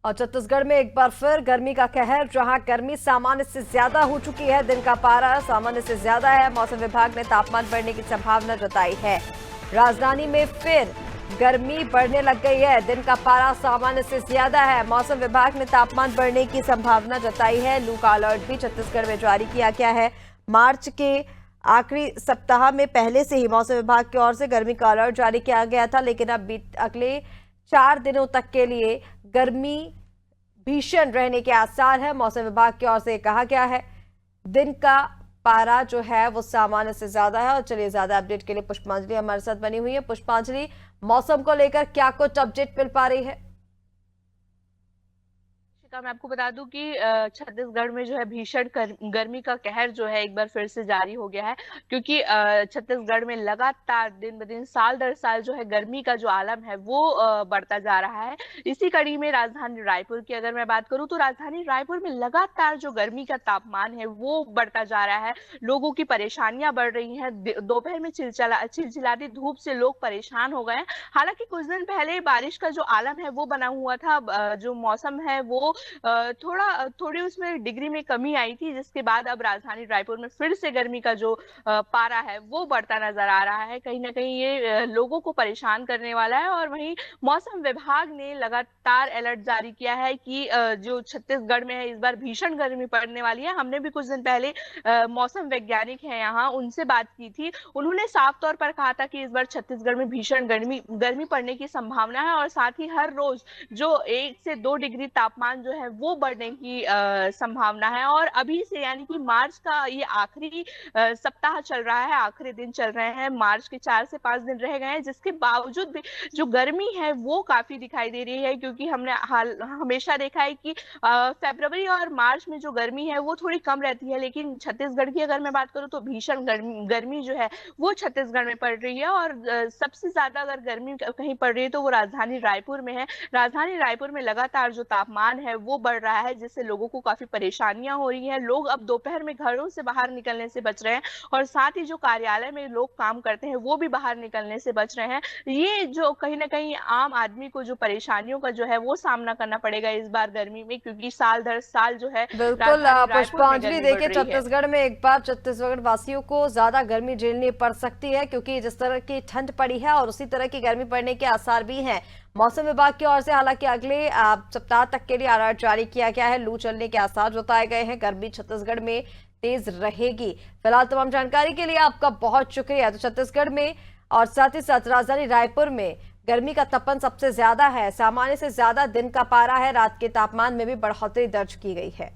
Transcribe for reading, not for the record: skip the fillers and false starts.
और छत्तीसगढ़ में एक बार फिर गर्मी का कहर, जहां गर्मी सामान्य से ज्यादा हो चुकी है। दिन का पारा सामान्य से ज्यादा है। मौसम विभाग ने तापमान बढ़ने की संभावना जताई है। राजधानी में फिर गर्मी बढ़ने लग गई है। दिन का पारा सामान्य से ज्यादा है। मौसम विभाग ने तापमान बढ़ने की संभावना जताई है। लू का अलर्ट भी छत्तीसगढ़ में जारी किया गया है। मार्च के आखिरी सप्ताह में पहले से ही मौसम विभाग की ओर से गर्मी का अलर्ट जारी किया गया था, लेकिन अब अगले 4 दिनों तक के लिए गर्मी भीषण रहने के आसार है। मौसम विभाग की ओर से कहा गया है दिन का पारा जो है वो सामान्य से ज्यादा है। और चलिए ज्यादा अपडेट के लिए पुष्पांजलि हमारे साथ बनी हुई है। पुष्पांजलि, मौसम को लेकर क्या कुछ अपडेट मिल पा रही है? मैं आपको बता दूं कि छत्तीसगढ़ में जो है भीषण गर्मी का कहर जो है एक बार फिर से जारी हो गया है, क्योंकि छत्तीसगढ़ में लगातार दिन ब दिन साल दर साल जो है गर्मी का जो आलम है वो बढ़ता जा रहा है। इसी कड़ी में राजधानी रायपुर की अगर मैं बात करूं तो राजधानी रायपुर में लगातार जो गर्मी का तापमान है वो बढ़ता जा रहा है। लोगों की परेशानियां बढ़ रही हैं। दोपहर में चिलचिलाती धूप से लोग परेशान हो गए हैं। हालांकि कुछ दिन पहले बारिश का जो आलम है वो बना हुआ था। जो मौसम है वो थोड़ी उसमें डिग्री में कमी आई थी, जिसके बाद अब राजधानी रायपुर में फिर से गर्मी का जो पारा है वो बढ़ता नजर आ रहा है। कहीं ना कहीं ये लोगों को परेशान करने वाला है। और वहीं मौसम विभाग ने लगातार अलर्ट जारी किया है कि जो छत्तीसगढ़ में है इस बार भीषण गर्मी पड़ने वाली है। हमने भी कुछ दिन पहले मौसम वैज्ञानिक हैं यहाँ, उनसे बात की थी। उन्होंने साफ तौर पर कहा था कि इस बार छत्तीसगढ़ में भीषण गर्मी पड़ने की संभावना है, और साथ ही हर रोज जो 1 से 2 डिग्री तापमान जो है वो बढ़ने की संभावना है। और अभी से यानी कि मार्च का ये आखिरी सप्ताह चल रहा है, आखिरी दिन चल रहे हैं। मार्च के 4 से 5 दिन रह गए हैं, जिसके बावजूद भी जो गर्मी है वो काफी दिखाई दे रही है। क्योंकि हमने हमेशा देखा है कि फरवरी और मार्च में जो गर्मी है वो थोड़ी कम रहती है, लेकिन छत्तीसगढ़ की अगर मैं बात करूँ तो भीषण गर्मी जो है वो छत्तीसगढ़ में पड़ रही है। और सबसे ज्यादा अगर गर्मी कहीं पड़ रही है तो वो राजधानी रायपुर में है। राजधानी रायपुर में लगातार जो तापमान है वो बढ़ रहा है, जिससे लोगों को काफी परेशानियां हो रही हैं। लोग अब दोपहर में घरों से बाहर निकलने से बच रहे हैं, और साथ ही जो कार्यालय में लोग काम करते हैं वो भी बाहर निकलने से बच रहे हैं। ये जो कहीं ना कहीं आम आदमी को जो परेशानियों का जो है वो सामना करना पड़ेगा इस बार गर्मी में, क्योंकि साल दर साल जो है बिल्कुल राजधानी रायपुर में पुष्पांजलि, गर्मी बढ़ देखिए रही है। छत्तीसगढ़ में एक बार छत्तीसगढ़ वासियों को ज्यादा गर्मी झेलनी पड़ सकती है, क्योंकि जिस तरह की ठंड पड़ी है और उसी तरह की गर्मी पड़ने के आसार भी हैं। मौसम विभाग की ओर से हालांकि अगले सप्ताह तक के लिए अलर्ट जारी किया गया है। लू चलने के आसार जताए गए हैं। गर्मी छत्तीसगढ़ में तेज रहेगी। फिलहाल तमाम जानकारी के लिए आपका बहुत शुक्रिया। तो छत्तीसगढ़ में और साथ ही साथ राजधानी रायपुर में गर्मी का तपन सबसे ज्यादा है। सामान्य से ज्यादा दिन का पारा है। रात के तापमान में भी बढ़ोतरी दर्ज की गई है।